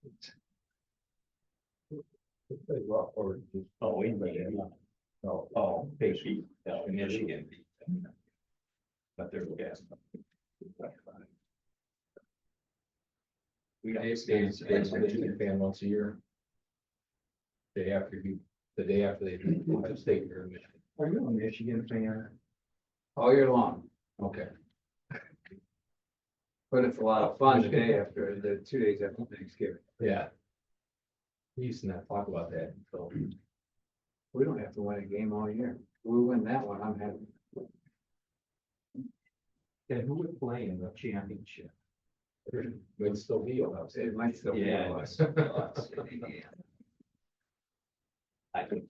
Oh, wait, oh, Michigan, Michigan. But there's gas. We got Michigan fan once a year. The day after they beat Ohio State here in Michigan. Are you a Michigan fan? All year long. Okay. But it's a lot of fun the day after, the 2 days after Thanksgiving. Yeah. We used to not talk about that until. We don't have to win a game all year. We win that one, I'm happy. And who would play in the championship? Would still be Ohio State. It might still be. Yeah. us. I think.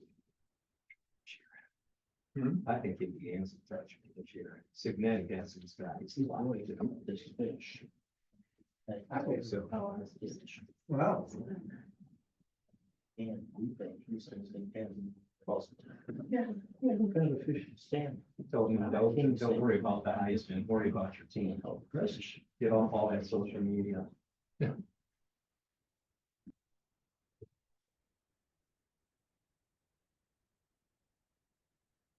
Hmm? I think Indiana's a touch this year. Signet against these guys. I think so. Wow. And we think Houston's in Boston. Yeah. Sam. Don't worry about the Heisman, worry about your team. Get off all that social media.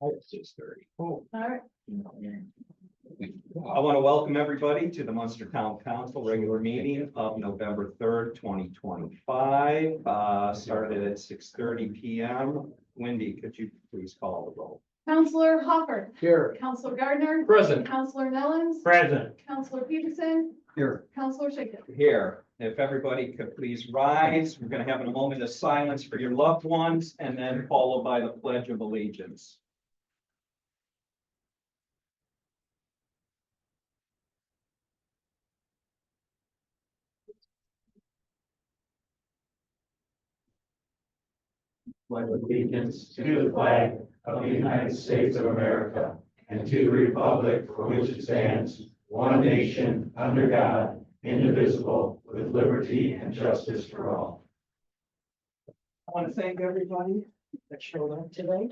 It's 6:30. All right. I want to welcome everybody to the Munster Town Council regular meeting of November 3rd, 2025. Started at 6:30 p.m. Wendy, could you please call the roll? Counselor Hopper. Here. Counselor Gardner. Present. Counselor Nellens. Present. Counselor Peterson. Here. Counselor Shaken. Here, if everybody could please rise, we're going to have a moment of silence for your loved ones and then followed by the Pledge of Allegiance. Pledge allegiance to the flag of the United States of America and to the republic for which it stands, one nation, under God, indivisible, with liberty and justice for all. I want to thank everybody that showed up today.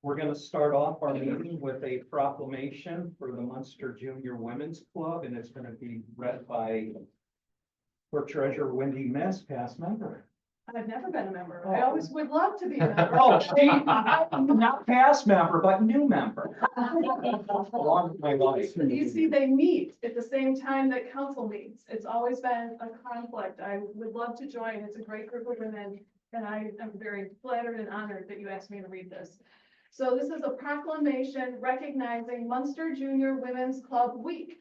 We're going to start off our meeting with a proclamation for the Munster Junior Women's Club, and it's going to be read by Clerk Treasurer Wendy Mess, past member. I've never been a member. I always would love to be a member. Oh, not past member, but new member. Along with my life. You see, they meet at the same time that council meets. It's always been a conflict. I would love to join. It's a great group of women. And I am very flattered and honored that you asked me to read this. So this is a proclamation recognizing Munster Junior Women's Club Week.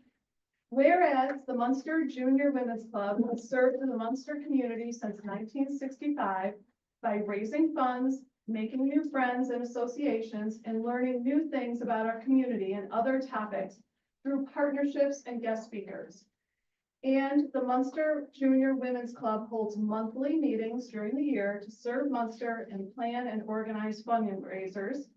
Whereas the Munster Junior Women's Club has served in the Munster community since 1965 by raising funds, making new friends and associations, and learning new things about our community and other topics through partnerships and guest speakers. And the Munster Junior Women's Club holds monthly meetings during the year to serve Munster and plan and organize fundraisers.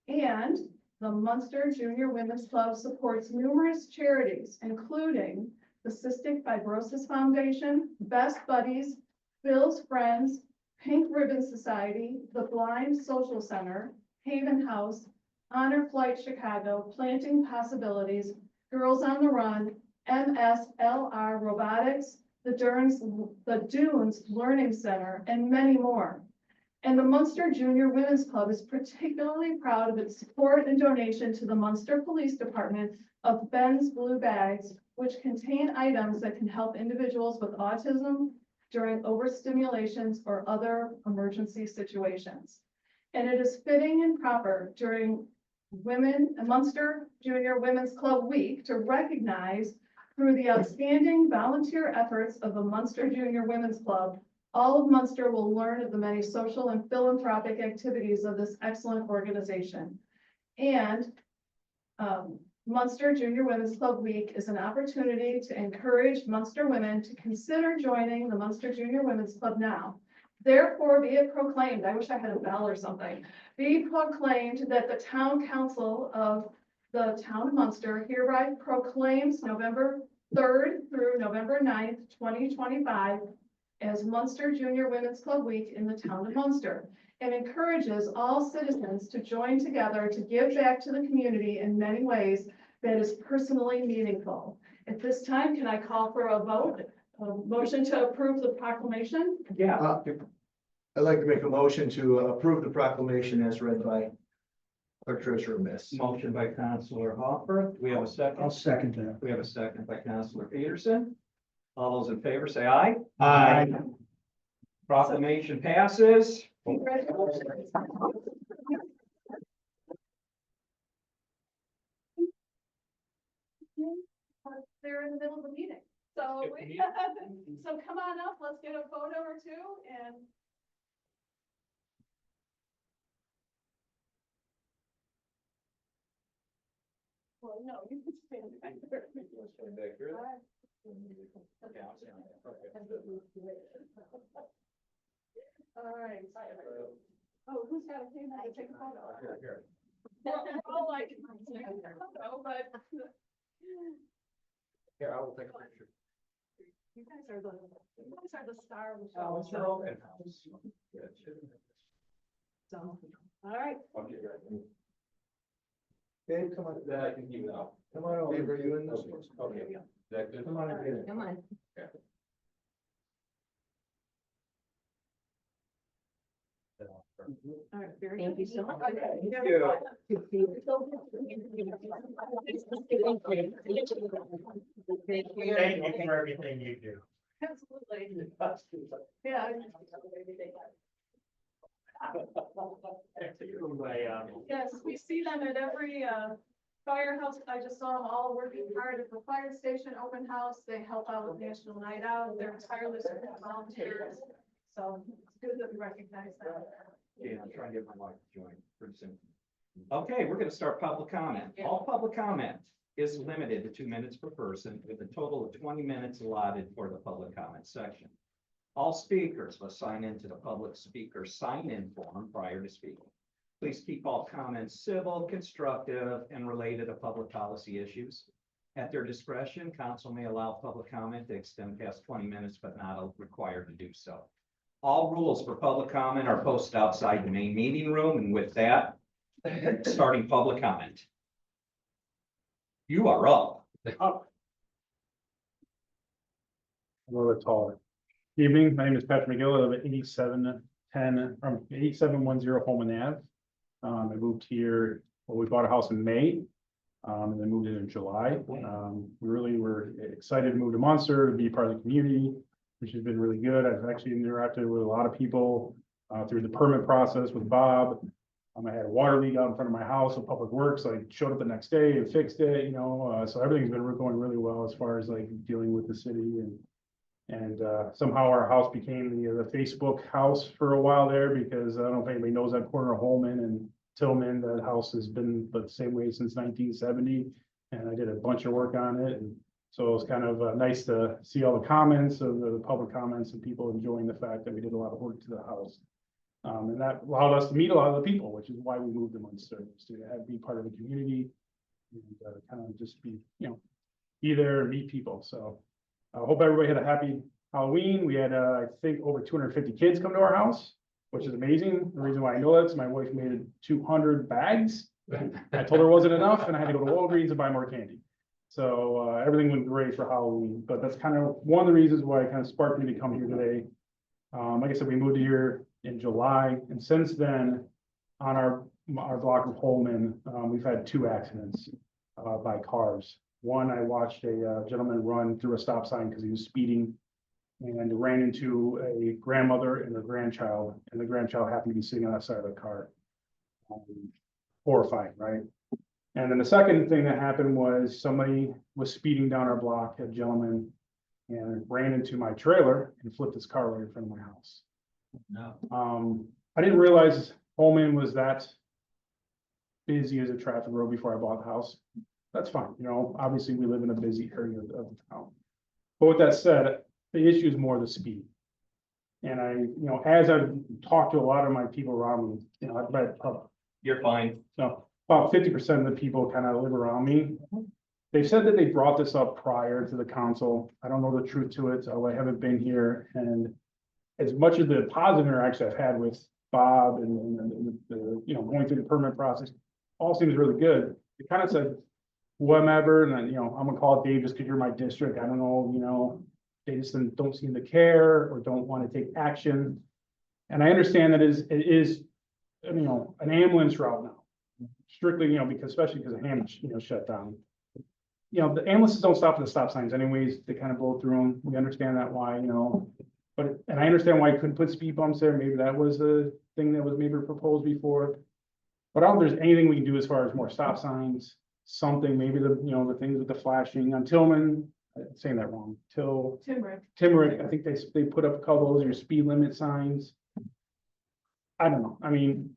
And the Munster Junior Women's Club supports numerous charities, including the Cystic Fibrosis Foundation, Best Buddies, Bill's Friends, Pink Ribbon Society, the Blind Social Center, Haven House, Honor Flight Chicago, Planting Possibilities, Girls on the Run, MSLR Robotics, the Dunes Learning Center, and many more. And the Munster Junior Women's Club is particularly proud of its support and donation to the Munster Police Department of Ben's Blue Bags, which contain items that can help individuals with autism during overstimulations or other emergency situations. And it is fitting and proper during Munster Junior Women's Club Week to recognize through the outstanding volunteer efforts of the Munster Junior Women's Club, all of Munster will learn of the many social and philanthropic activities of this excellent organization. And Munster Junior Women's Club Week is an opportunity to encourage Munster women to consider joining the Munster Junior Women's Club now. Therefore, be it proclaimed, I wish I had a bell or something, be proclaimed that the Town Council of the Town of Munster hereby proclaims November 3rd through November 9th, 2025 as Munster Junior Women's Club Week in the Town of Munster, and encourages all citizens to join together to give back to the community in many ways that is personally meaningful. At this time, can I call for a vote Motion to approve the proclamation. Yeah. I'd like to make a motion to approve the proclamation as read by our treasurer miss. Motion by Counselor Hopper. Do we have a second? I'll second that. We have a second by Counselor Peterson. All those in favor say aye. Aye. Proclamation passes. Congratulations. They're in the middle of the meeting, so so come on up, let's get a photo or two and. Well, no, you can stand back there. All right. All right. Oh, who's got a camera to take a photo? Well, all I can take a photo, but. Here, I will take a picture. You guys are the star of the Oh, show. it's your open house. So, all right. Dave, come on, Then I can keep it out. come on over. Dave, are you in this one? Okay. Is that good? Come on in. Come on. All right, very Thank good. you so much. Okay. Thank Yeah. you. Thank you for everything you do. Absolutely. Yeah. Yes, we see them at every firehouse. I just saw them all working hard at the fire station open house. They help out with National Night Out. They're tireless volunteers. So it's good that we recognize that. Yeah, I'm trying to get my wife to join pretty soon. Okay, we're gonna start public comment. All public comment is limited to 2 minutes per person with a total of 20 minutes allotted for the public comment section. All speakers must sign into the public speaker sign-in form prior to speaking. Please keep all comments civil, constructive, and related to public policy issues. At their discretion, council may allow public comment to extend past 20 minutes, but not required to do so. All rules for public comment are posted outside the main meeting room, and with that, starting public comment. You are up. A little bit taller. Evening, my name is Patrick McGill, I live at 8710 Holman Ave. I moved here, well, we bought a house in May, and then moved in July. We really were excited to move to Munster, to be part of the community, which has been really good. I've actually interacted with a lot of people through the permit process with Bob. I had a water leak out in front of my house with Public Works, I showed up the next day and fixed it, so everything's been going really well as far as like dealing with the city and somehow our house became the Facebook house for a while there because I don't know if anybody knows that corner of Holman and Tillman, that house has been the same way since 1970. And I did a bunch of work on it. And so it was kind of nice to see all the comments of the public comments and people enjoying the fact that we did a lot of work to the house. And that allowed us to meet a lot of the people, which is why we moved to Munster, to be part of the community and kind of just be, be there and meet people. So I hope everybody had a happy Halloween. We had, I think, over 250 kids come to our house, which is amazing. The reason why I know that is my wife made 200 bags. I told her it wasn't enough and I had to go to Walgreens and buy more candy. So everything went great for Halloween, but that's kind of one of the reasons why it kind of sparked me to come here today. Like I said, we moved here in July, and since then, on our block of Holman, we've had 2 accidents by cars. One, I watched a gentleman run through a stop sign because he was speeding and ran into a grandmother and her grandchild, and the grandchild happened to be sitting on that side of the car. Horrifying, right? And then the second thing that happened was somebody was speeding down our block, a gentleman, and ran into my trailer and flipped his car right in front of my house. No. I didn't realize Holman was that busy as a traffic road before I bought the house. That's fine, obviously we live in a busy area of the town. But with that said, the issue is more the speed. And I, as I've talked to a lot of my people around me, I've read, You're fine. about 50% of the people kind of live around me. They've said that they brought this up prior to the council. I don't know the truth to it, so I haven't been here. And as much of the positive interaction I've had with Bob and the, going through the permit process, all seems really good. It kind of said, whomever, and then, I'm gonna call it Dave just because you're my district. I don't know, they just don't seem to care or don't want to take action. And I understand that it is, you know, an ambulance route now. Strictly, you know, because especially because the Hammond, you know, shut down. You know, the ambulances don't stop at the stop signs anyways, they kind of blow through them, we understand that why, you know. But, and I understand why you couldn't put speed bumps there, maybe that was a thing that was maybe proposed before. But I don't think there's anything we can do as far as more stop signs, something, maybe the, you know, the things with the flashing on Tillman, I'm saying that wrong, Timmerick, I think they put up a couple of those, your speed limit signs. I don't know, I mean,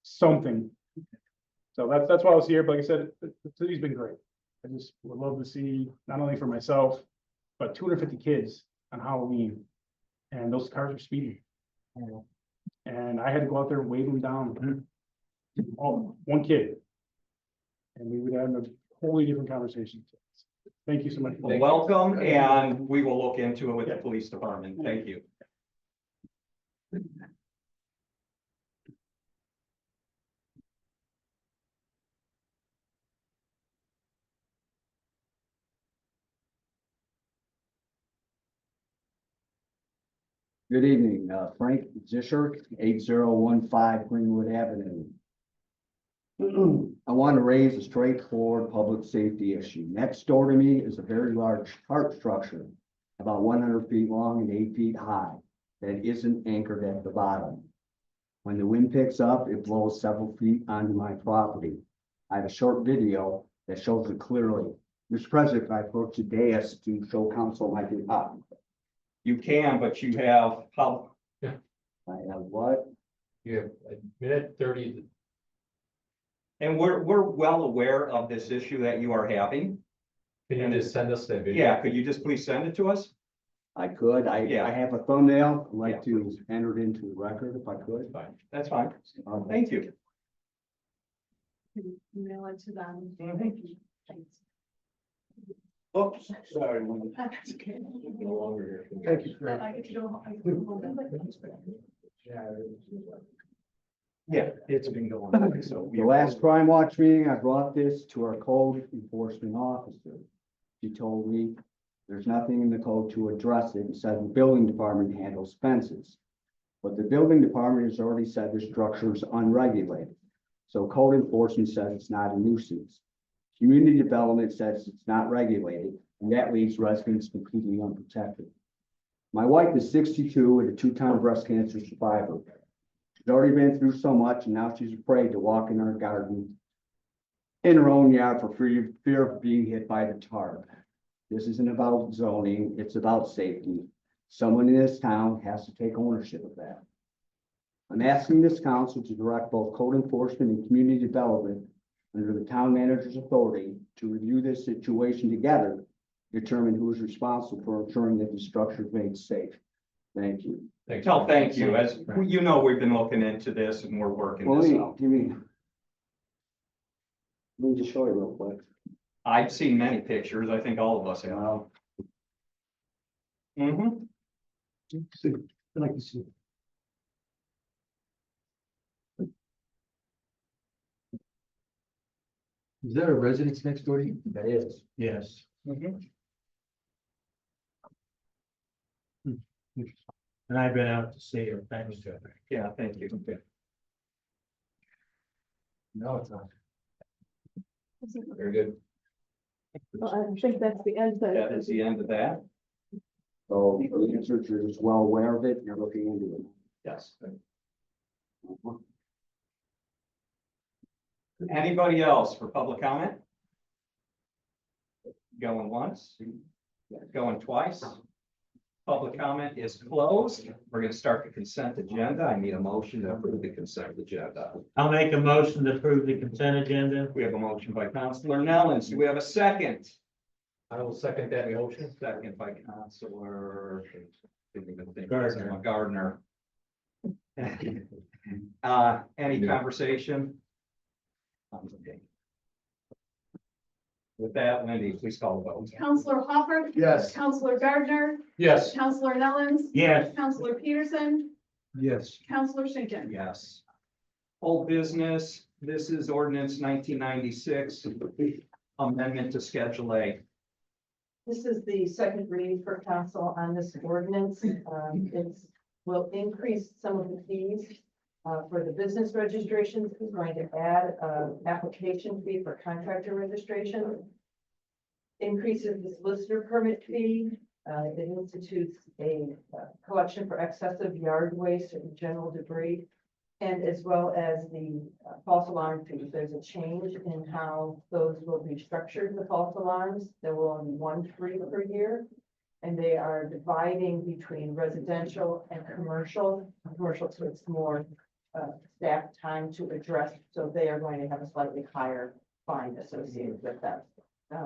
something. So that's why I was here, but like I said, the city's been great. I just would love to see, not only for myself, but 250 kids on Halloween. And those cars are speeding. And I had to go out there and wave them down. Oh, one kid. And we would have a wholly different conversation. Thank you so much. Well, welcome, and we will look into it with the police department. Thank you. Good evening, Frank Zischer, 8015 Greenwood Avenue. I want to raise a straightforward public safety issue. Next door to me is a very large tarp structure, about 100 feet long and 8 feet high, that isn't anchored at the bottom. When the wind picks up, it blows several feet onto my property. I have a short video that shows it clearly. Mr. President, I approach the dais to show council my behalf. You can, but you have how? I have what? You have a minute 30. And we're well aware of this issue that you are having. Can you just send us that video? Yeah, could you just please send it to us? I could, Yeah. I have a thumbnail, I'd Yeah, like to enter it into the record if I could. Fine. That's fine. Thank you. Email it to them. Mhm. Thanks. Oops, sorry. That's okay. No longer here. Thank you. I get to go. I get to go home. Yeah, it's been going on, so. The last crime watch meeting, I brought this to our code enforcement officer. She told me there's nothing in the code to address it, and said the building department handles fences. But the building department has already said the structure is unregulated. So code enforcement says it's not a nuisance. Community development says it's not regulated, and that leaves residents completely unprotected. My wife is 62 and a 2-time breast cancer survivor. She's already been through so much, and now she's afraid to walk in her garden in her own yard for fear of being hit by the tarp. This isn't about zoning, it's about safety. Someone in this town has to take ownership of that. I'm asking this council to direct both code enforcement and community development under the town manager's authority to review this situation together, determine who is responsible for ensuring that the structure is made safe. Thank you. Thanks. Tell, thank you. As you know, we've been looking into this and we're working Well, this let out. me just show you real quick. I've seen many pictures. I think all of us have. Mm-hmm. I'd like to see. Is there a residence next door to you? That is. Yes. Mm-hmm. And I've been out to see her, thanks. Yeah, thank you. No, it's not. Very good. Well, I think that's the end. That is the end of that. So the answer is you're just well aware of it, and you're looking into it. Yes. Anybody else for public comment? Going once, going twice. Public comment is closed. We're going to start the consent agenda. I need a motion to approve the consent agenda. I'll make a motion to approve the consent agenda. We have a motion by Councilor Nellens. Do we have a second? I will second that motion. Second by Councilor. Didn't even think. Gardner. Gardner. Any conversation? With that, Wendy, please call the vote. Counselor Hopper. Yes. Counselor Gardner. Yes. Counselor Nellens. Yes. Counselor Peterson. Yes. Counselor Schinkin. Yes. Old business, this is ordinance 1996, amendment to Schedule A. This is the second reading for council on this ordinance. It's will increase some of the fees. For the business registrations, it's going to add application fee for contractor registration. Increases the solicitor permit fee. It institutes a collection for excessive yard waste and general debris. And as well as the false alarm fees. There's a change in how those will be structured, the false alarms. There will only be one free per year. And they are dividing between residential and commercial. Commercial, so it's more staff time to address. So they are going to have a slightly higher fine associated with that.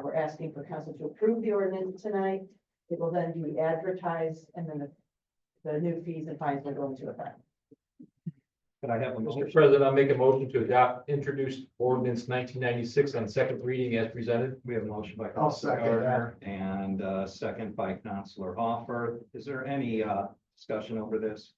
We're asking for council to approve the ordinance tonight. It will then be advertised and then the new fees and fines will go into effect. Could I have a Mr. motion? President, I'll make a motion to adopt introduced ordinance 1996 on second reading as presented. We have a motion by I'll Councilor second that. Gardner and second by Councilor Hopper. Is there any discussion over this?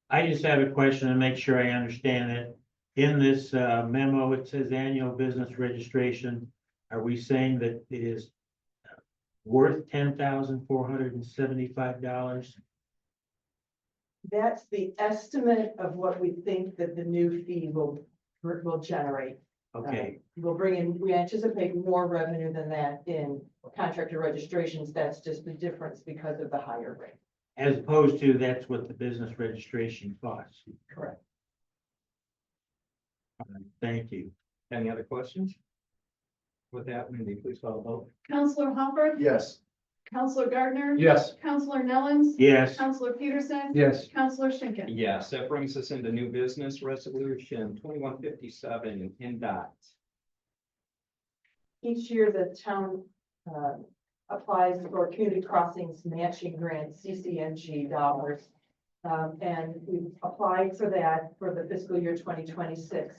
I just have a question to make sure I understand it. In this memo, it says annual business registration. Are we saying that it is worth $10,475? That's the estimate of what we think that the new fee will generate. Okay, We anticipate more revenue than that in contractor registrations. That's just the difference because of the higher rate. as opposed to that's what the business registration costs. Correct. Thank you. Any other questions? With that, Wendy, please call the vote. Counselor Hopper. Yes. Counselor Gardner. Yes. Counselor Nellens. Yes, Counselor Peterson. Yes. Counselor Schinkin. Yes, that brings us into new business resolution 2157 NDOT. Each year, the town applies for community crossings matching grant, CCNG dollars. And we applied for that for the fiscal year 2026.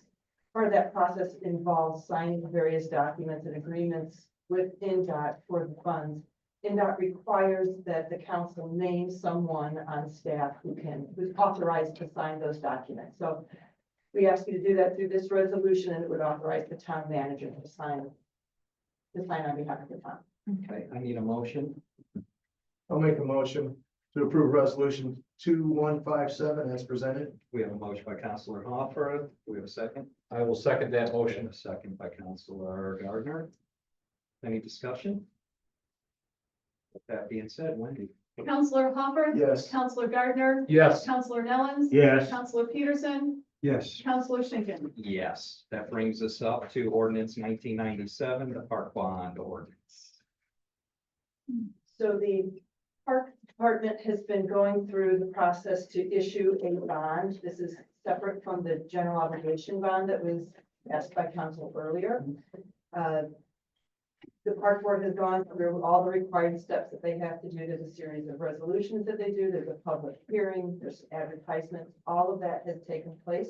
Part of that process involves signing various documents and agreements with NDOT for the funds. NDOT requires that the council name someone on staff who's authorized to sign those documents. So we ask you to do that through this resolution, and it would authorize the town manager to sign on behalf of the town. Okay, I need a motion. I'll make a motion to approve resolution 2157 as presented. We have a motion by Councilor Hopper. Do we have a second? I will second that We motion. have a second by Councilor Gardner. Any discussion? With that being said, Wendy. Counselor Hopper. Yes. Counselor Gardner. Yes. Counselor Nellens. yes, Counselor Peterson. Yes. Counselor Schinkin. Yes, that brings us up to ordinance 1997, the park bond ordinance. So the park department has been going through the process to issue a bond. This is separate from the general obligation bond that was asked by council earlier. The park board has gone through all the required steps that they have to do. There's a series of resolutions that they do. There's a public hearing, there's advertisements. All of that has taken place.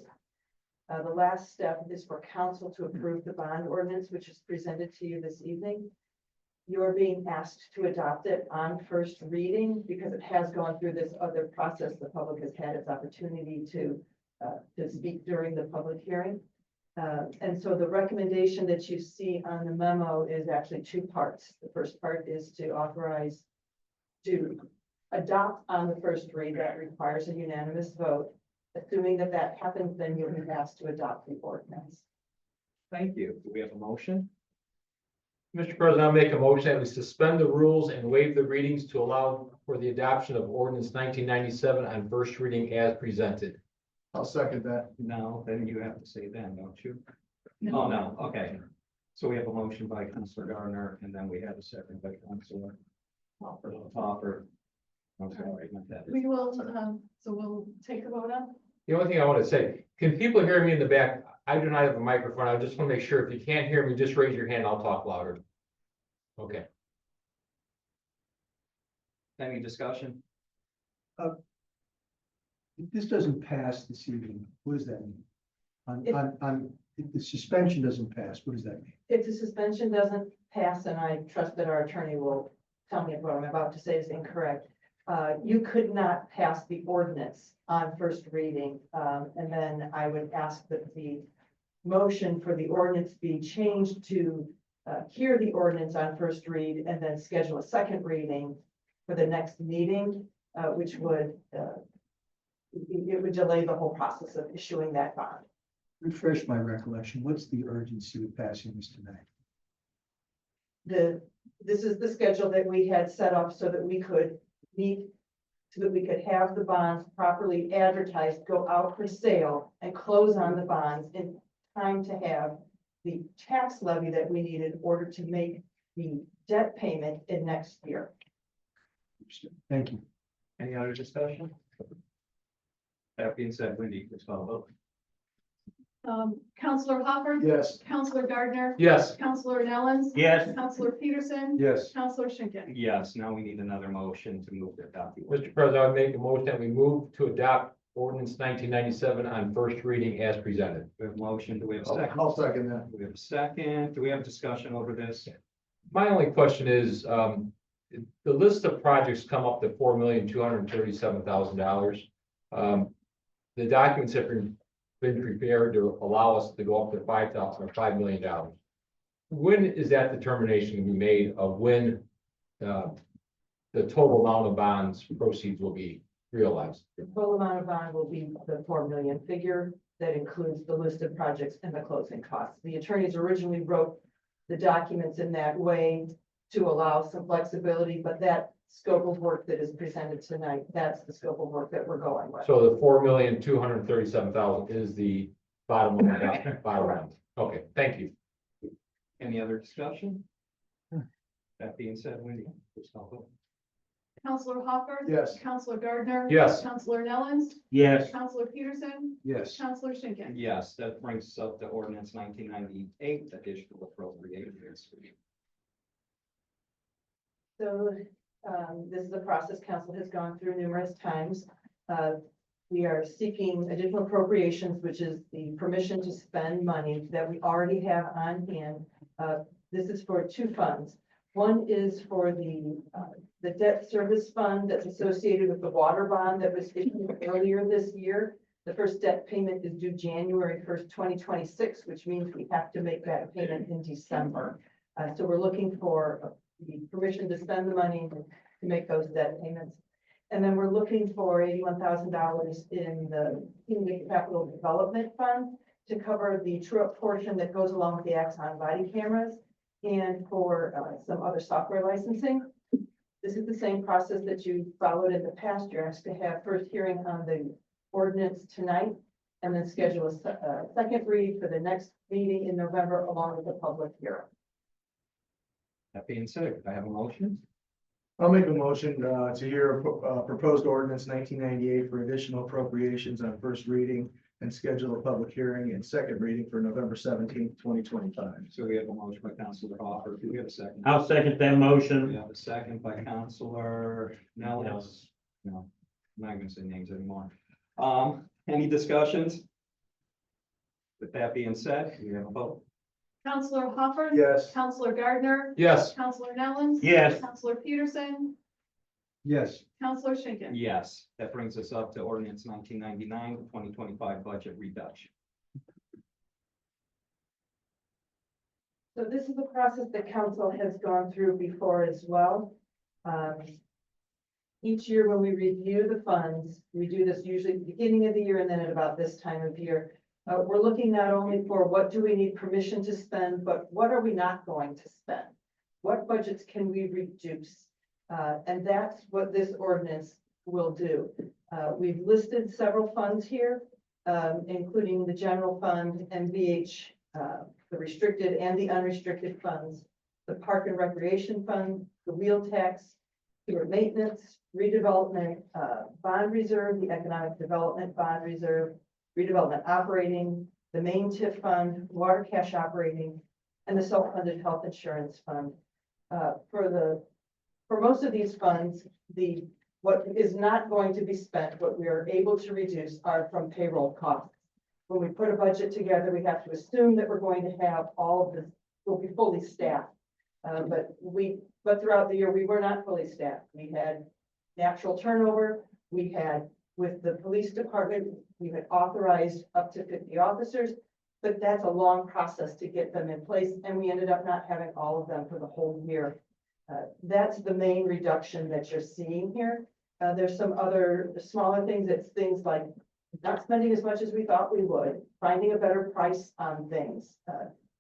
The last step is for council to approve the bond ordinance, which is presented to you this evening. You're being asked to adopt it on first reading because it has gone through this other process. The public has had its opportunity to speak during the public hearing. And so the recommendation that you see on the memo is actually two parts. The first part is to authorize to adopt on the first read. That requires a unanimous vote. Assuming that that happens, then you'll be asked to adopt the ordinance. Thank you. Do we have a motion? Mr. President, I'll make a motion that we suspend the rules and waive the readings to allow for the adoption of ordinance 1997 on first reading as presented. I'll second that. No, then you have to say then, don't you? Oh, no, okay. So we have a motion by Councilor Gardner, and then we have a second by Councilor Hopper. I'm sorry, not that. We will, so we'll take a vote on. The only thing I want to say, can people hear me in the back? I do not have a microphone. I just want to make sure if you can't hear me, just raise your hand. I'll talk louder. Okay. Any discussion? If this doesn't pass this evening, what does that mean? If- If the suspension doesn't pass, what does that mean? If the suspension doesn't pass, and I trust that our attorney will tell me if what I'm about to say is incorrect, you could not pass the ordinance on first reading. And then I would ask that the motion for the ordinance be changed to hear the ordinance on first read and then schedule a second reading for the next meeting, which would, it would delay the whole process of issuing that bond. Refresh my recollection. What's the urgency with passing this tonight? This is the schedule that we had set up so that we could meet, so that we could have the bonds properly advertised, go out for sale and close on the bonds in time to have the tax levy that we need in order to make the debt payment in next year. Thank you. Any other discussion? That being said, Wendy, please call the vote. Counselor Hopper. Yes. Counselor Gardner. Yes. Counselor Nellens. Yes. Counselor Peterson. Yes. Counselor Schinkin. Yes, now we need another motion to move to adopt the ordinance. Mr. President, I would make a motion that we move to adopt ordinance 1997 on first reading as presented. We have a motion, do we have a second? I'll second that. Do we have a second? Do we have discussion over this? My only question is, the list of projects come up to $4,237,000. The documents have been prepared to allow us to go up to $5 million. When is that determination to be made of when the total amount of bonds proceeds will be realized? The total amount of bond will be the 4 million figure that includes the list of projects and the closing costs. The attorneys originally wrote the documents in that way to allow some flexibility, but that scope of work that is presented tonight, that's the scope of work that we're going with. So the $4,237,000 is the bottom of the bottom end. Okay, thank you. Any other discussion? That being said, Wendy, please call the vote. Counselor Hopper. Yes. Counselor Gardner. Yes. Counselor Nellens. Yes. Counselor Peterson. Yes. Counselor Schinkin. Yes, that brings us up to ordinance 1998, additional appropriations. So, this is a process council has gone through numerous times. We are seeking additional appropriations, which is the permission to spend money that we already have on hand. This is for two funds. One is for the debt service fund that's associated with the water bond that was issued earlier this year. The first debt payment is due January 1st, 2026, which means we have to make that payment in December. So we're looking for the permission to spend the money to make those debt payments. And then we're looking for $81,000 in the Community Capital Development Fund to cover the true-up portion that goes along with the Axon body cameras and for some other software licensing. This is the same process that you followed in the past. You're asked to have first hearing on the ordinance tonight and then schedule a second read for the next meeting in November along with the public hearing. That being said, I have a motion. I'll make a motion to hear proposed ordinance 1998 for additional appropriations on first reading and schedule a public hearing and second reading for November 17th, 2025. So we have a motion by Counselor Hopper. Do we have a second? I'll second that We motion. have a second by Counselor Nellens. No, I'm not gonna say names anymore. Any discussions? With that being said, we have a vote. Counselor Hopper. Yes. Counselor Gardner. Yes. Counselor Nellens. Yes. Counselor Peterson. Yes. Counselor Schinkin. Yes, that brings us up to ordinance 1999, 2025 budget reduction. So this is the process that council has gone through before as well. Each year when we review the funds, we do this usually at the beginning of the year and then at about this time of year. We're looking not only for what do we need permission to spend, but what are we not going to spend? What budgets can we reduce? And that's what this ordinance will do. We've listed several funds here, including the general fund, MVH, the restricted and the unrestricted funds, the park and recreation fund, the wheel tax, sewer maintenance, redevelopment, bond reserve, the economic development bond reserve, redevelopment operating, the main TIF fund, water cash operating, and the self-funded health insurance fund. For most of these funds, what is not going to be spent, what we are able to reduce are from payroll costs. When we put a budget together, we have to assume that we're going to have all of this, will be fully staffed. But throughout the year, we were not fully staffed. We had natural turnover. We had, with the police department, we had authorized up to 50 officers. But that's a long process to get them in place, and we ended up not having all of them for the whole year. That's the main reduction that you're seeing here. There's some other smaller things. It's things like not spending as much as we thought we would, finding a better price on things.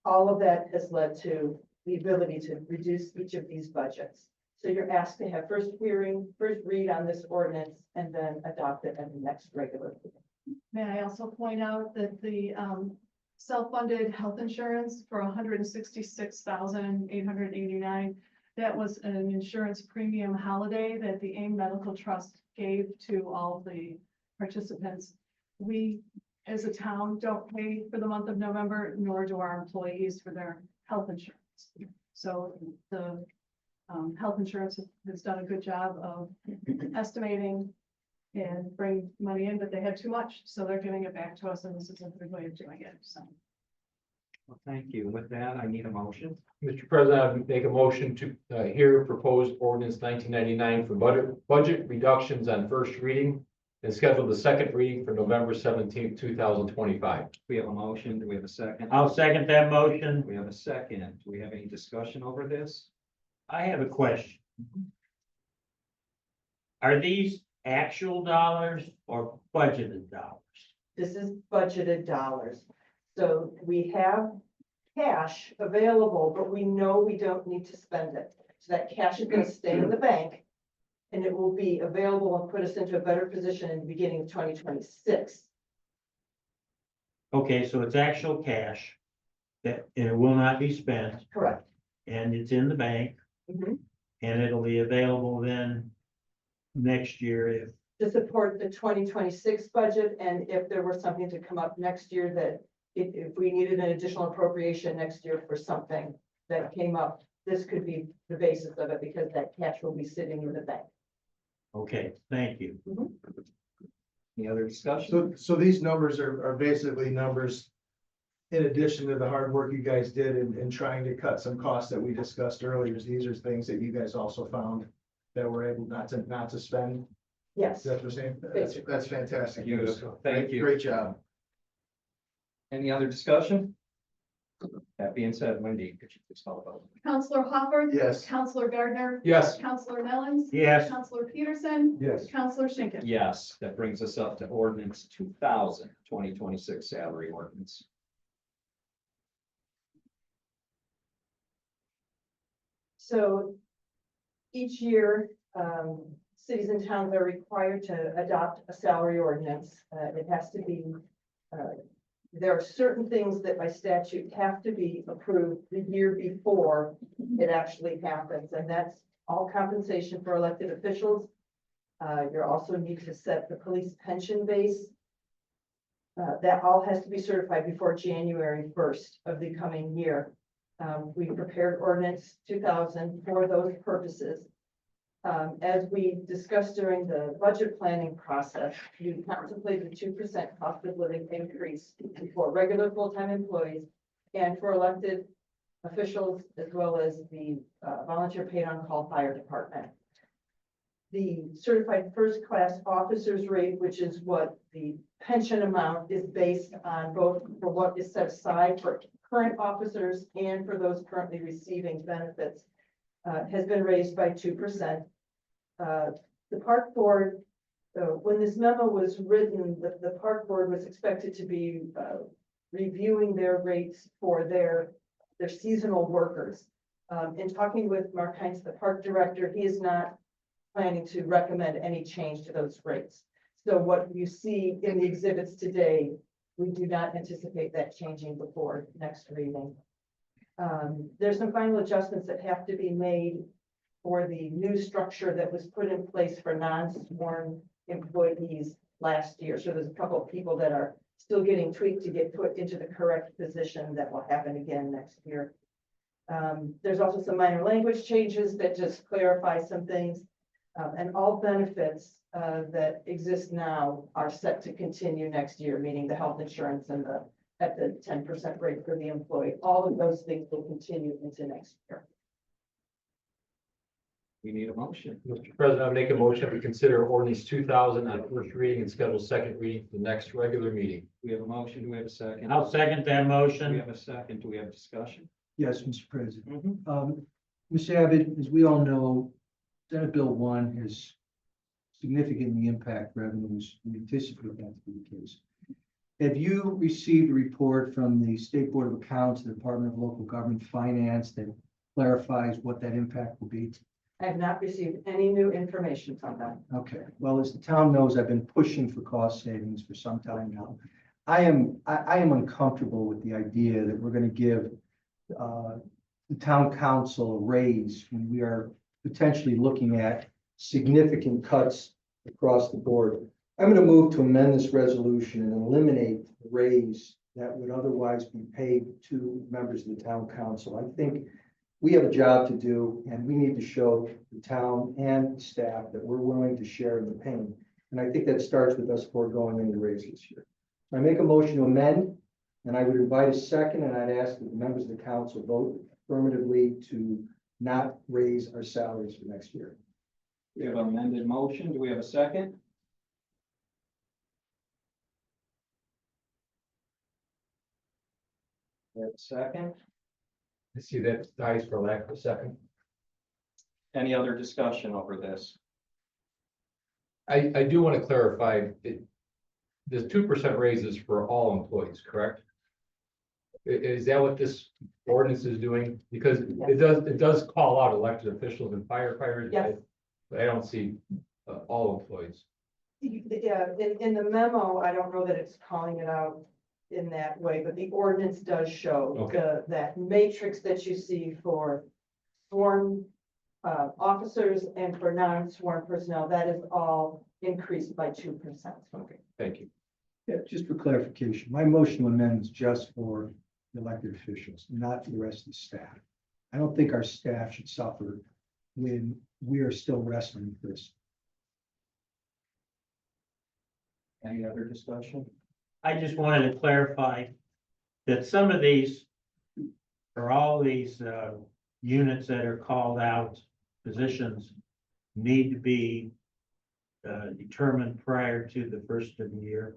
All of that has led to the ability to reduce each of these budgets. So you're asked to have first hearing, first read on this ordinance, and then adopt it at the next regular meeting. May I also point out that the self-funded health insurance for $166,889, that was an insurance premium holiday that the AIM Medical Trust gave to all the participants. We, as a town, don't pay for the month of November, nor do our employees for their health insurance. So the health insurance has done a good job of estimating and bring money in, but they had too much, so they're giving it back to us, and this is a good way of doing it, so. Well, thank you. With that, I need a motion. Mr. President, I would make a motion to hear proposed ordinance 1999 for budget reductions on first reading and schedule the second reading for November 17th, 2025. We have a motion. Do we have a second? I'll second that motion. We have a second. Do we have any discussion over this? I have a question. Are these actual dollars or budgeted dollars? This is budgeted dollars. So we have cash available, but we know we don't need to spend it. So that cash is gonna stay in the bank. And it will be available and put us into a better position in the beginning of 2026. Okay, so it's actual cash that, and it will not be spent, Correct. and it's in the bank, Mhm. and it'll be available then next year if, To support the 2026 budget, and if there were something to come up next year that if we needed an additional appropriation next year for something that came up, this could be the basis of it because that cash will be sitting in the bank. okay, thank you. Any other discussion? So these numbers are basically numbers in addition to the hard work you guys did in trying to cut some costs that we discussed earlier. These are things that you guys also found that we're able not to spend. Yes. Is that what you're saying? That's fantastic. news. Beautiful. Thank you. Great job. Any other discussion? That being said, Wendy, could you please call the vote? Counselor Hopper. Yes. Counselor Gardner. Yes. Counselor Nellens. Yes. Counselor Peterson. Yes. Counselor Schinkin. Yes, that brings us up to ordinance 2026 salary ordinance. So each year, cities and towns are required to adopt a salary ordinance. It has to be, there are certain things that by statute have to be approved the year before it actually happens, and that's all compensation for elected officials. You also need to set the police pension base. That all has to be certified before January 1st of the coming year. We prepared ordinance 2000 for those purposes. As we discussed during the budget planning process, you contemplated a 2% cost of living increase for regular full-time employees and for elected officials, as well as the volunteer paid on-call fire department. The certified first-class officers rate, which is what the pension amount is based on, both for what is set aside for current officers and for those currently receiving benefits, has been raised by 2%. The park board, when this memo was written, the park board was expected to be reviewing their rates for their seasonal workers. In talking with Mark Heinz, the park director, he is not planning to recommend any change to those rates. So what you see in the exhibits today, we do not anticipate that changing before next reading. There's some final adjustments that have to be made for the new structure that was put in place for non-sworn employees last year. So there's a couple of people that are still getting tweaked to get put into the correct position. That will happen again next year. There's also some minor language changes that just clarify some things. And all benefits that exist now are set to continue next year, meaning the health insurance and at the 10% rate for the employee. All of those things will continue into next year. We need a motion. Mr. President, I make a motion to consider ordinance 2000 on first reading and schedule second reading for the next regular meeting. We have a motion. Do we have a second? I'll second that Do we motion. have a second? Do we have discussion? Yes, Mr. President. Mhm. Ms. Abbott, as we all know, Senate Bill 1 has significantly impacted revenues. We anticipate that to be the case. Have you received a report from the State Board of Accounts, the Department of Local Government Finance that clarifies what that impact will be? I have not received any new information from them. Okay, well, as the town knows, I've been pushing for cost savings for some time now. I am uncomfortable with the idea that we're gonna give the town council a raise when we are potentially looking at significant cuts across the board. I'm gonna move to amend this resolution and eliminate the raise that would otherwise be paid to members of the town council. I think we have a job to do, and we need to show the town and staff that we're willing to share in the pain. And I think that starts with us foregoing any raises this year. I make a motion to amend, and I would invite a second, and I'd ask that the members of the council vote affirmatively to not raise our salaries for next year. We have an amended motion. Do we have a second? We have a second. I see that dies for lack of a second. Any other discussion over this? I do want to clarify, the 2% raises for all employees, correct? Is that what this ordinance is doing? Because it does call out elected officials and firefighters. Yes. But I don't see all employees. Yeah, in the memo, I don't know that it's calling it out in that way, but the ordinance does show Okay. that matrix that you see for sworn officers and for non-sworn personnel, that is all increased by 2%. Okay, thank you. Yeah, just for clarification, my motion to amend is just for the elected officials, not for the rest of the staff. I don't think our staff should suffer when we are still wrestling with this. Any other discussion? I just wanted to clarify that some of these, or all these units that are called out, positions need to be determined prior to the first of the year.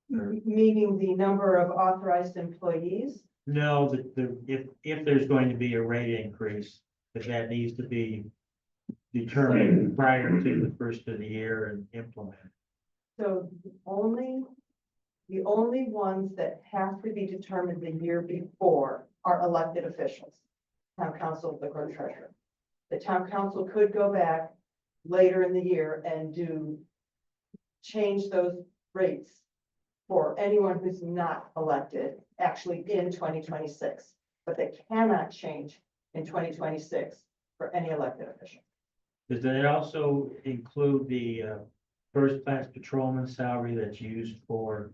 Meaning the number of authorized employees. No, if there's going to be a rate increase, that needs to be determined prior to the first of the year and implemented. So the only ones that have to be determined the year before are elected officials. Town council, the clerk treasurer. The town council could go back later in the year and change those rates for anyone who's not elected, actually in 2026, but they cannot change in 2026 for any elected official. Does that also include the first class patrolman salary that's used for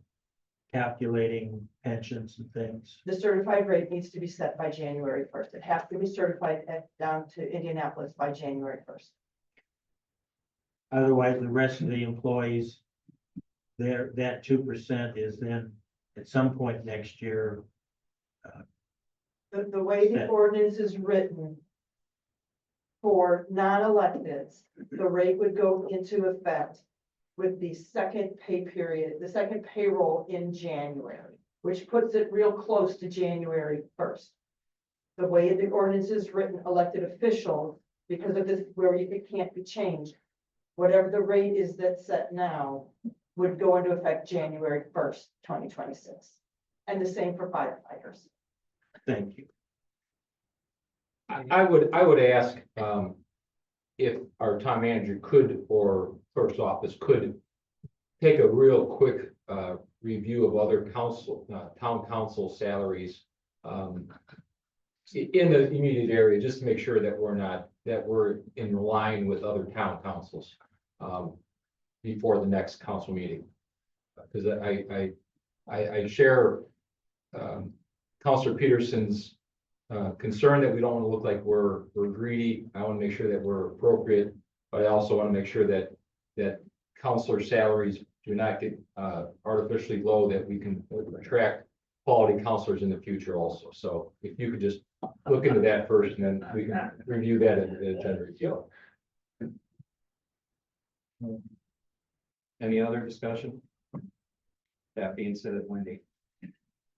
calculating pensions and things? The certified rate needs to be set by January 1st. It has to be certified down to Indianapolis by January 1st. Otherwise, the rest of the employees, that 2% is then at some point next year. The way the Set. ordinance is written for non-electeds, the rate would go into effect with the second pay period, the second payroll in January, which puts it real close to January 1st. The way the ordinance is written, elected officials, because of this, where it can't be changed, whatever the rate is that's set now would go into effect January 1st, 2026. And the same for firefighters. Thank you. I would ask, if our town manager could, or clerk's office could take a real quick, review of other town council salaries, in the immediate area, just to make sure that we're in line with other town councils, before the next council meeting. Because I share, Councilor Peterson's concern that we don't want to look like we're greedy. I want to make sure that we're appropriate, but I also want to make sure that counselor salaries do not get artificially low, that we can attract quality counselors in the future also. So if you could just look into that first, and then we can review that at the agenda review. Any other discussion? That being said, Wendy.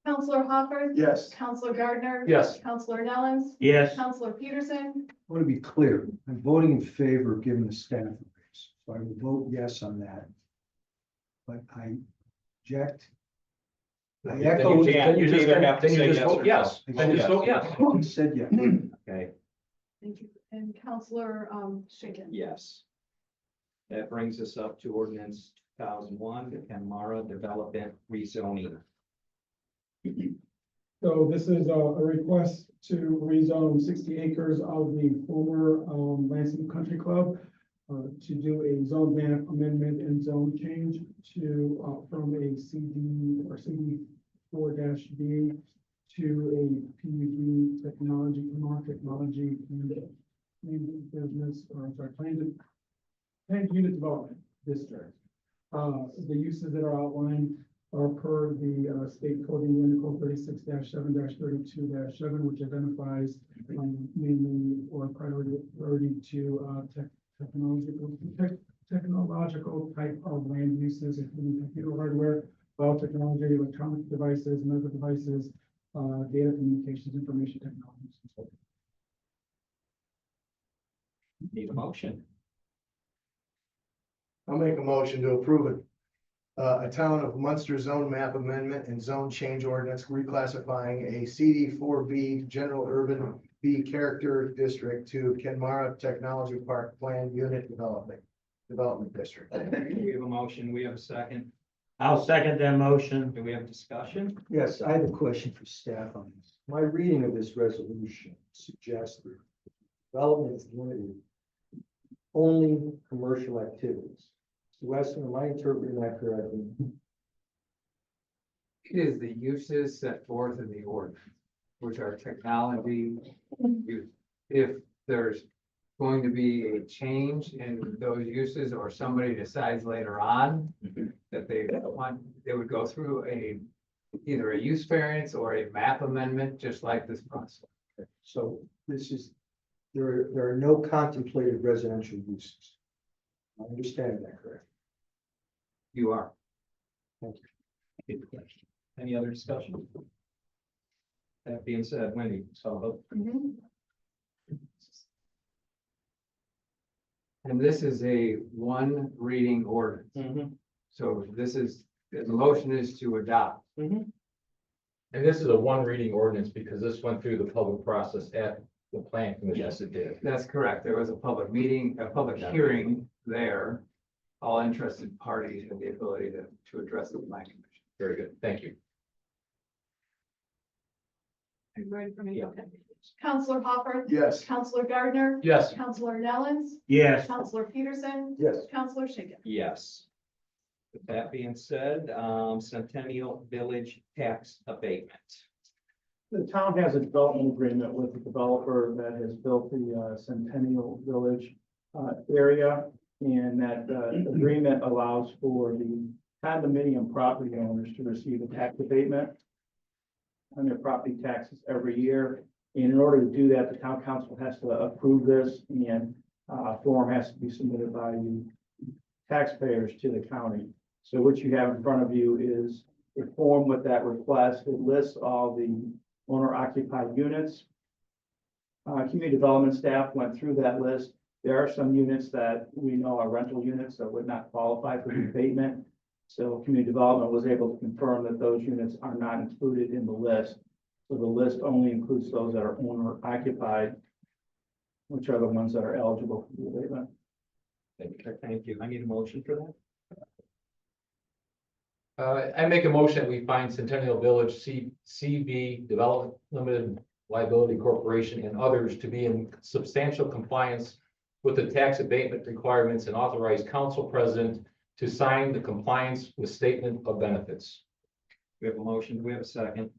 Counselor Hopper. Yes. Counselor Gardner. Yes. Counselor Nellens. Yes. Counselor Peterson. I want to be clear, I'm voting in favor of giving the staff a raise, so I will vote yes on that. But I object. I Then echo. you can't- you just- either have to then you say just yes vote or yes. no. Then just vote yes. I said yes. Okay, Thank you. And Counselor, Schinkin. yes. That brings us up to ordinance 2001, the Kenmara Development rezoning. So this is a request to rezone 60 acres of the former Lansing Country Club to do a zone map amendment and zone change to from a CD or CD 4-B to a PUD technology, commercial technology and business, or I'm sorry, planned unit development district. The uses that are outlined are per the state code in code 36-7-32-7, which identifies mainly or priority to technological type of land uses, including computer hardware, biotechnology, electronic devices, medical devices, data communications, information technologies. And so forth. Need a motion? I'll make a motion to approve it. A town of Munster zone map amendment and zone change ordinance reclassifying a CD 4B general urban B character district to Kenmara Technology Park Planned Unit Development District. We have a motion, we have a second. I'll second that motion. Do we have discussion? Yes, I have a question for staff on this. My reading of this resolution suggests that development is limited only commercial activities. Weston, am I interpreting that correctly? It is the uses set forth in the ordinance, which are technology use. If there's going to be a change in those uses, or somebody decides later on that they want, they would go through either a use variance or a map amendment, just like this process. So this is, there are no contemplated residential uses. I understand that correct? You are. Thank you. Good question. Any other discussion? That being said, Wendy, so vote. And this is a one reading ordinance. So this is, the motion is to adopt. And this is a one reading ordinance because this went through the public process at the plan commission. Yes, it did. That's correct. There was a public meeting, a public hearing there. All interested parties have the ability to address the plan commission. Very good, thank you. Are you ready for me? Yeah. Okay. Counselor Hopper. Yes. Counselor Gardner. Yes. Counselor Nellens. Yes. Counselor Peterson. Yes. Counselor Schinkin. Yes. With that being said, Centennial Village tax abatement. The town has a development agreement with the developer that has built the Centennial Village area. And that agreement allows for the condominium property owners to receive a tax abatement on their property taxes every year. And in order to do that, the town council has to approve this, and a form has to be submitted by the taxpayers to the county. So what you have in front of you is a form with that request. It lists all the owner occupied units. Community development staff went through that list. There are some units that we know are rental units that would not qualify for the abatement. So community development was able to confirm that those units are not included in the list. So the list only includes those that are owner occupied, which are the ones that are eligible for the abatement. Thank you. I need a motion for that. I make a motion that we find Centennial Village CV Development Limited Liability Corporation and others to be in substantial compliance with the tax abatement requirements and authorize council president to sign the compliance with statement of benefits. We have a motion. Do we have a second?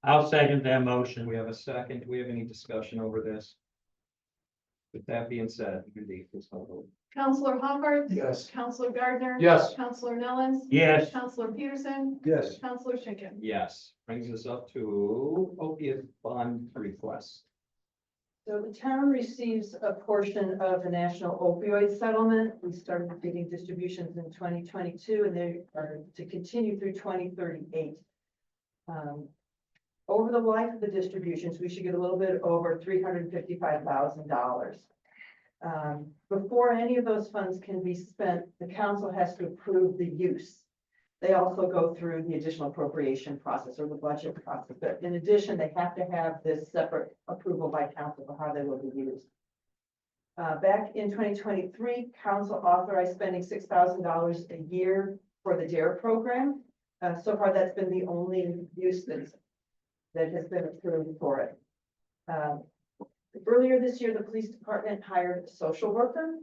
I'll second that Do motion. we have a second? Do we have any discussion over this? With that being said, Wendy, please call the roll. Counselor Hopper. Yes. Counselor Gardner. Yes. Counselor Nellens. Yes. Counselor Peterson. Yes. Counselor Schinkin. Yes, brings us up to opiate fund request. So the town receives a portion of the national opioid settlement. We started getting distributions in 2022, and they are to continue through 2038. Over the life of the distributions, we should get a little bit over $355,000. Before any of those funds can be spent, the council has to approve the use. They also go through the additional appropriation process or the budget process, but in addition, they have to have this separate approval by council for how they will be used. Back in 2023, council authorized spending $6,000 a year for the DARE program. So far, that's been the only use that has been approved for it. Earlier this year, the police department hired a social worker.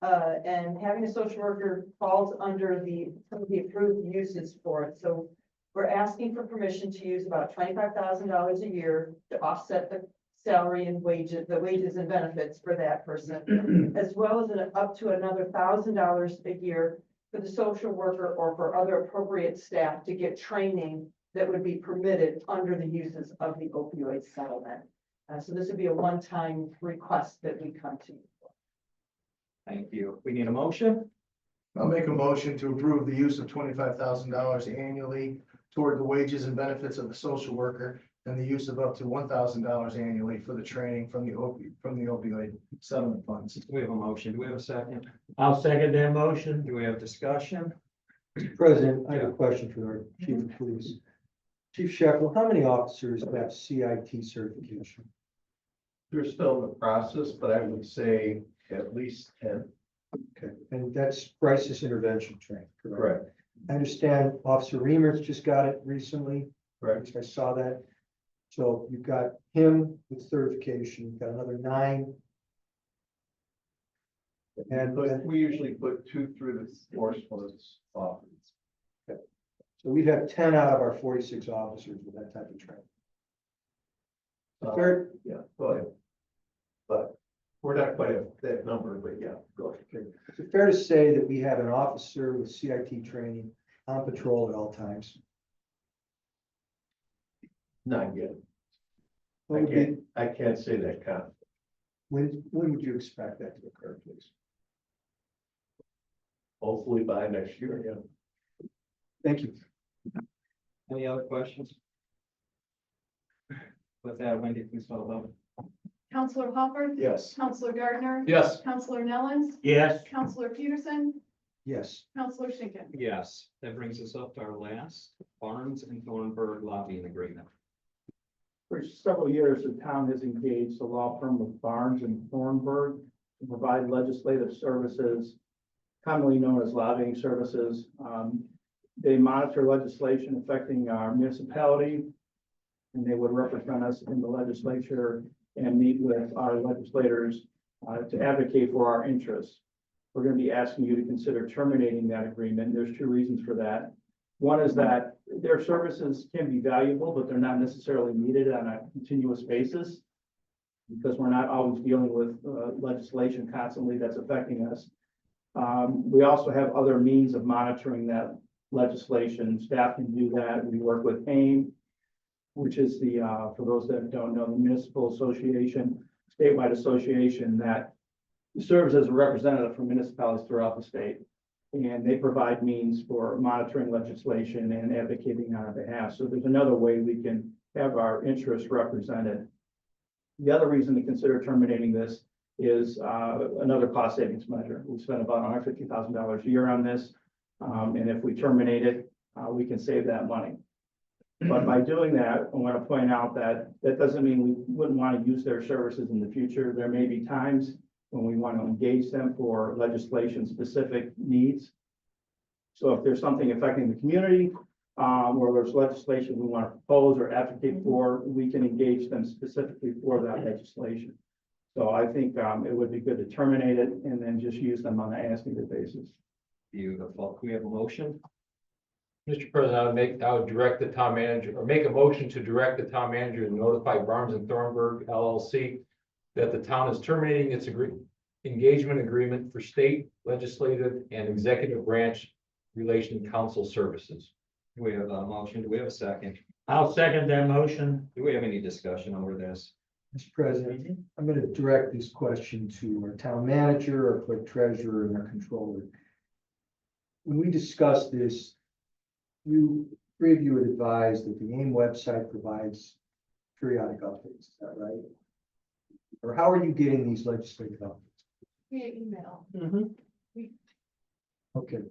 And having a social worker falls under some of the approved uses for it. So we're asking for permission to use about $25,000 a year to offset the salary and wages, the wages and benefits for that person, as well as up to another $1,000 a year for the social worker or for other appropriate staff to get training that would be permitted under the uses of the opioid settlement. So this would be a one-time request that we come to you. Thank you. We need a motion. I'll make a motion to approve the use of $25,000 annually toward the wages and benefits of the social worker and the use of up to $1,000 annually for the training from the opioid settlement funds. We have a motion. Do we have a second? I'll second that motion. Do we have discussion? Mr. President, I have a question for our chief of police. Chief Shepherd, how many officers have CIT certification? We're still in the process, but I would say at least 10. Okay, and that's crisis intervention training, correct? Correct. I understand Officer Reimers just got it recently. Right. I saw that. So you've got him with certification, you've got another 9. But we usually put 2 through the force office. So we'd have 10 out of our 46 officers with that type of training. Fair, Yeah, go ahead. But we're not quite at that number, but yeah, go ahead. okay. Is it fair to say that we have an officer with CIT training on patrol at all times? Not yet. When would be- I can't say that confidently. when would you expect that to occur, please? Hopefully by next year, yeah. Thank you. Any other questions? With that, Wendy, please call the vote. Counselor Hopper. Yes. Counselor Gardner. Yes. Counselor Nellens. Yes. Counselor Peterson. Yes. Counselor Schinkin. Yes, that brings us up to our last Barnes and Thornburg lobbying agreement. For several years, the town has engaged the law firm of Barnes and Thornburg to provide legislative services, commonly known as lobbying services. They monitor legislation affecting our municipality, and they would represent us in the legislature and meet with our legislators to advocate for our interests. We're going to be asking you to consider terminating that agreement. There's 2 reasons for that. One is that their services can be valuable, but they're not necessarily needed on a continuous basis because we're not always dealing with legislation constantly that's affecting us. We also have other means of monitoring that legislation. Staff can do that. We work with AIM, which is the, for those that don't know, the municipal association, statewide association that serves as a representative for municipalities throughout the state. And they provide means for monitoring legislation and advocating on our behalf. So there's another way we can have our interests represented. The other reason to consider terminating this is another cost savings measure. We spend about $150,000 a year on this. And if we terminate it, we can save that money. But by doing that, I want to point out that that doesn't mean we wouldn't want to use their services in the future. There may be times when we want to engage them for legislation-specific needs. So if there's something affecting the community, or there's legislation we want to propose or advocate for, we can engage them specifically for that legislation. So I think it would be good to terminate it and then just use them on an as-needed basis. Beautiful. We have a motion. Mr. President, I would direct the town manager, or make a motion to direct the town manager to notify Barnes and Thornburg LLC that the town is terminating its engagement agreement for state legislative and executive branch relation council services. Do we have a motion? Do we have a second? I'll second that motion. Do we have any discussion over this? Mr. President, I'm going to direct this question to our town manager, our clerk treasurer, and our controller. When we discussed this, three of you had advised that the AIM website provides periodic updates, is that right? Or how are you getting these legislative updates? Via email. Okay.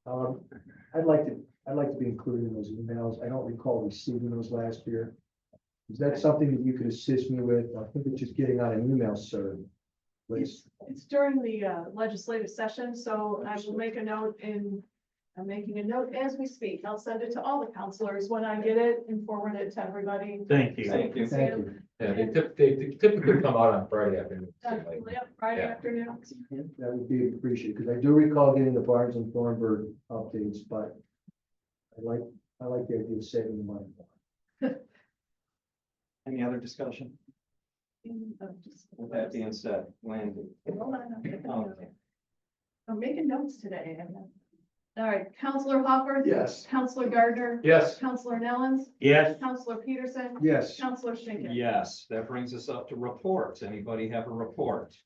I'd like to be included in those emails. I don't recall receiving those last year. Is that something that you could assist me with? I think it's just getting on an email server. Please. It's during the legislative session, so I will make a note I'm making a note as we speak. I'll send it to all the counselors when I get it and forward it to everybody. Thank you. Thank you. Thank you. Yeah, they typically come out on Friday afternoon. Yep, Friday Yeah. afternoon. That would be appreciated, because I do recall getting the Barnes and Thornburg updates, but I like the idea of saving the money. Any other discussion? With that being said, Wendy. Hold on, I'm making Oh, notes. I'm making notes today. All right, Counselor Hopper. Yes. Counselor Gardner. Yes, Counselor Nellens. Yes, Counselor Peterson. Yes. Counselor Schinkin. Yes, that brings us up to reports. Anybody have a report?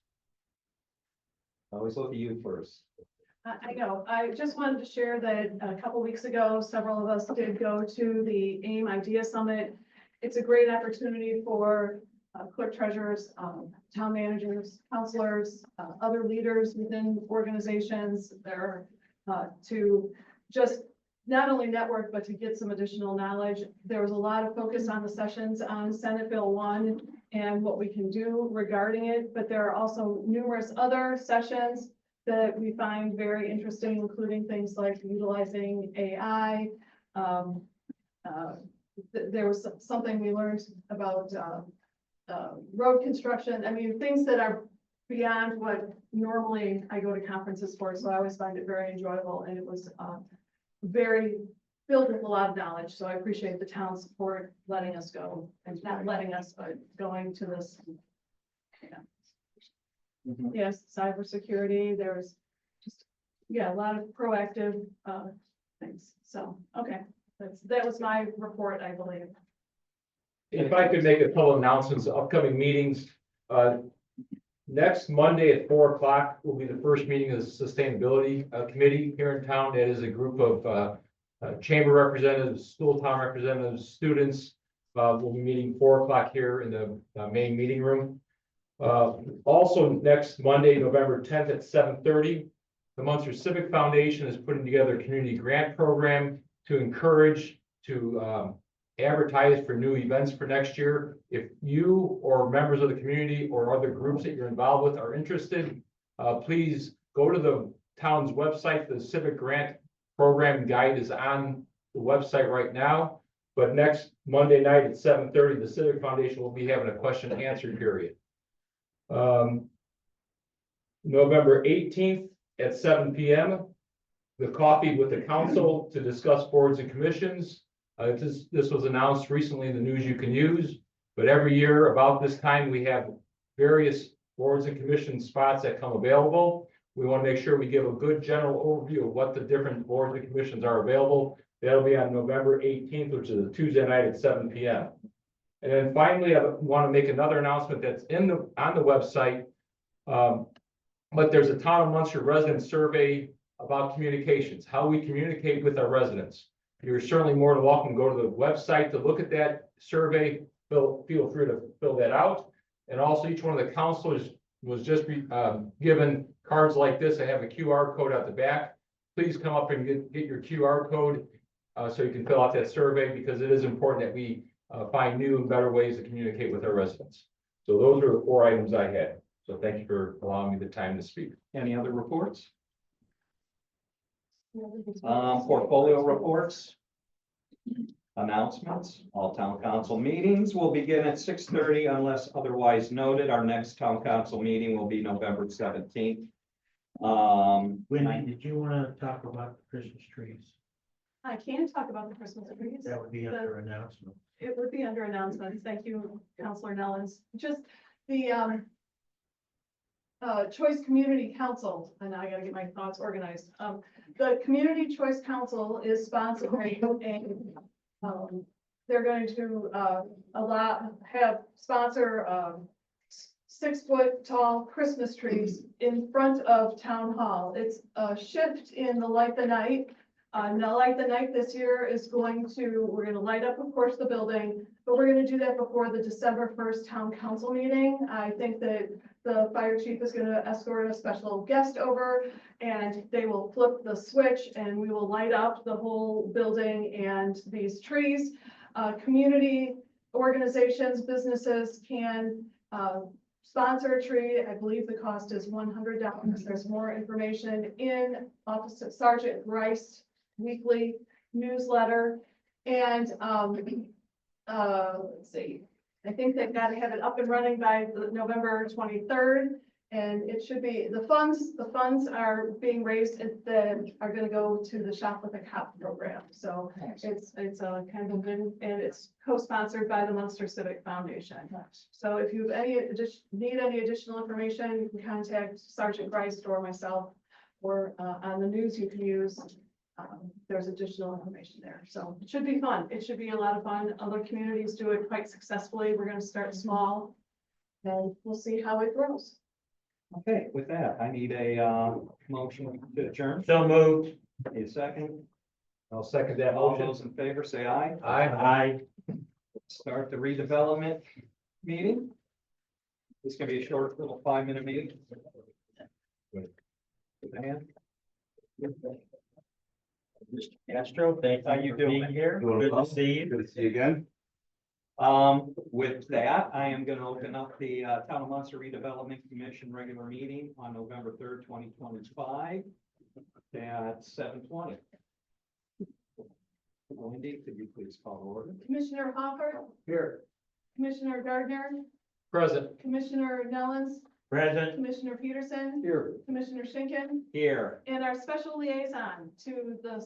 I always look at you first. I know. I just wanted to share that a couple weeks ago, several of us did go to the AIM Idea Summit. It's a great opportunity for clerk treasurers, town managers, counselors, other leaders within organizations there to just not only network, but to get some additional knowledge. There was a lot of focus on the sessions on Senate Bill 1 and what we can do regarding it, but there are also numerous other sessions that we find very interesting, including things like utilizing AI. There was something we learned about road construction. I mean, things that are beyond what normally I go to conferences for. So I always find it very enjoyable, and it was very filled with a lot of knowledge. So I appreciate the town support letting us go, and not letting us, but going to this. Yes, cybersecurity, there was just, a lot of proactive things. So, okay, that was my report, I believe. if I could make a couple announcements, of upcoming meetings. Next Monday at 4 o'clock will be the first meeting of the Sustainability Committee here in town. That is a group of chamber representatives, school town representatives, students. We'll be meeting 4 o'clock here in the main meeting room. Also next Monday, November 10th at 7:30, the Munster Civic Foundation is putting together a community grant program to encourage to advertise for new events for next year. If you or members of the community or other groups that you're involved with are interested, please go to the town's website. The Civic Grant Program Guide is on the website right now. But next Monday night at 7:30, the Civic Foundation will be having a question and answer period. November 18th at 7 p.m., the Coffee with the Council to discuss boards and commissions. This was announced recently in the News You Can Use, but every year about this time, we have various boards and commission spots that come available. We want to make sure we give a good general overview of what the different boards and commissions are available. That'll be on November 18th, which is a Tuesday night at 7 p.m. And then finally, I want to make another announcement that's on the website. But there's a Town of Munster resident survey about communications, how we communicate with our residents. You're certainly more than welcome to go to the website to look at that survey. Feel free to fill that out. And also each one of the counselors was just given cards like this. I have a QR code at the back. Please come up and get your QR code so you can fill out that survey, because it is important that we find new and better ways to communicate with our residents. So those are the 4 items I had. So thank you for allowing me the time to speak. Any other reports? Portfolio reports. Announcements. All town council meetings will begin at 6:30 unless otherwise noted. Our next town council meeting will be November 17th. Wendy, did you want to talk about the Christmas trees? I can talk about the Christmas trees. That would be under announcement. It would be under announcements. Thank you, Counselor Nellens. Just the Choice Community Council, and now I gotta get my thoughts organized. The Community Choice Council is sponsoring they're going to, sponsor, 6-foot tall Christmas trees in front of Town Hall. It's a shift in the Light the Night. Now Light the Night this year is we're gonna light up, of course, the building, but we're gonna do that before the December 1st town council meeting. I think that the fire chief is gonna escort a special guest over, and they will flip the switch and we will light up the whole building and these trees. Community organizations, businesses can, sponsor a tree. I believe the cost is $100. There's more information in Office of Sergeant Rice weekly newsletter. And, let's see, I think they've got to have it up and running by November 23rd. And it should be, the funds are being raised are gonna go to the Shop with a Cop program. So it's a kind of, and it's co-sponsored by the Munster Civic Foundation. So if you have need any additional information, you can contact Sergeant Grice or myself, or on the news you can use. There's additional information there. So it should be fun. It should be a lot of fun. Other communities do it quite successfully. We're gonna start small and we'll see how it grows. Okay, with that, I need a motion to adjourn. So moved. Need a second? I'll second that All motion. those in favor say aye. Aye. Start the redevelopment meeting. It's gonna be a short little 5-minute meeting. Dan? Mr. Castro, thank How you you for being doing? here. Good to see you. Good to see you again. With that, I am gonna open up the Town of Munster Redevelopment Commission regular meeting on November 3rd, 2025 at 7:20. Wendy, could you please call the order? Commissioner Hopper, Here. Commissioner Gardner, Present. Commissioner Nellens, Present. Commissioner Peterson, Here. Commissioner Schinkin, Here. and our special liaison to the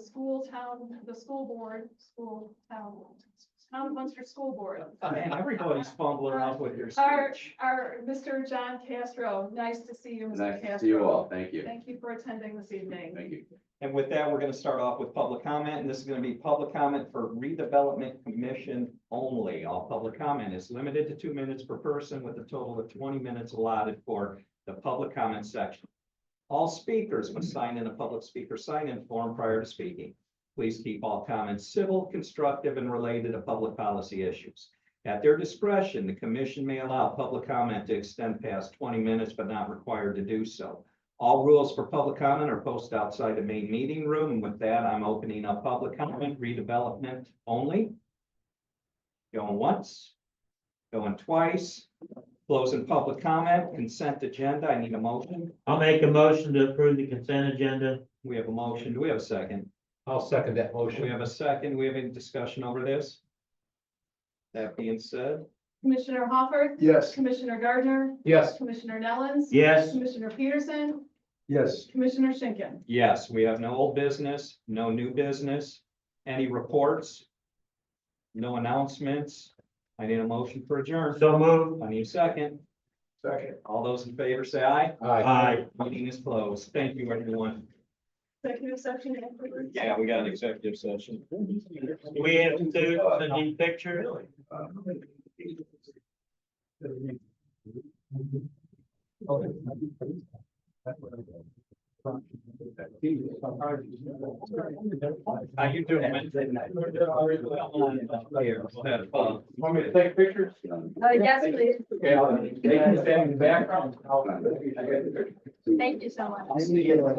Town of Munster School Board. Man, everybody's fumbling up with your Our, speech. Mr. John Castro, nice to see you, Mr. Nice Castro. to see you all. Thank you. Thank you for attending this evening. Thank you. And with that, we're gonna start off with public comment, and this is gonna be public comment for redevelopment commission only. All public comment is limited to 2 minutes per person, with a total of 20 minutes allotted for the public comment section. All speakers must sign in a public speaker sign-in form prior to speaking. Please keep all comments civil, constructive, and related to public policy issues. At their discretion, the commission may allow public comment to extend past 20 minutes, but not required to do so. All rules for public comment are posted outside the main meeting room. And with that, I'm opening up public comment, redevelopment only. Going once, going twice, closing public comment, consent agenda. I need a motion. I'll make a motion to approve the consent agenda. We have a motion. Do we have a second? I'll second that We motion. have a second. We have any discussion over this? That being said, Commissioner Hopper, Yes. Commissioner Gardner, Yes. Commissioner Nellens. Yes. Commissioner Peterson, Yes. Commissioner Schinkin. yes, we have no old business, no new business. Any reports? No announcements. I need a motion for adjourn. So moved. I need a second. Second. All those in favor say aye. Aye. Meeting is closed. Thank you, everyone. Executive session afterwards. Yeah, we got an executive session. We have to do the new picture. How you doing? Man? Here, we'll have fun. Want me to take pictures? Yes, please. Okay, I'll take you stand in the background. Thank you so much. I need to get like.